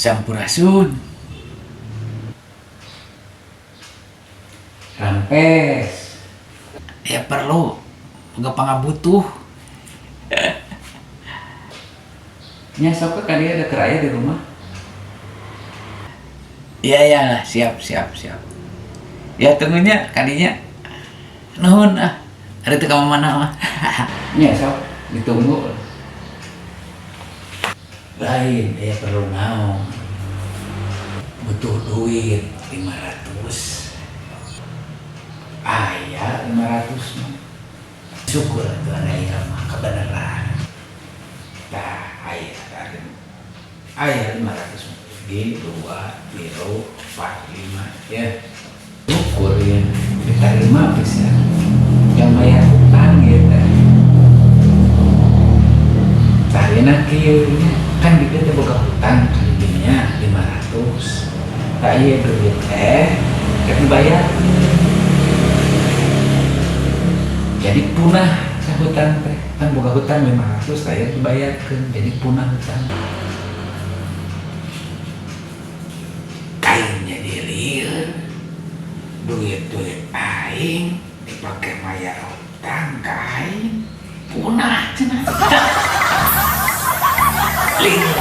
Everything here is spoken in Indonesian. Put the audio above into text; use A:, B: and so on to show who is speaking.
A: Sampurasun.
B: Rampes.
A: Ya perlu. Gak pangabutuh.
B: Nya sok ka dia ada keraya di rumah.
A: Iya ya lah, siap. Ya tunggunya kadinya. Nuhun ah. Ada teu ka mana mah.
B: Nya sok ditunggu.
A: Lain, ya perlu naon. Butuh duit 500.
B: Aya 500 mah.
A: Syukur tuh aya mah kebenaran.
B: Tah aya ada.
A: Aya 500 di 2, 3, 4, 5 ya.
B: Syukur ya. Diterima bisa. Yang bayar utang gitu. Tadina kieu nya kan kita teh boga hutang kadinya 500. Tak ieu duit teh keur dibayar. Jadi punah ka hutang teh. Kan boga hutang 500 saya dibayarkeun jadi punah hutang.
A: Kain jadi lieur. Duit-duit aing dipake mayar hutang ka aing. Punah cenah. Lieur.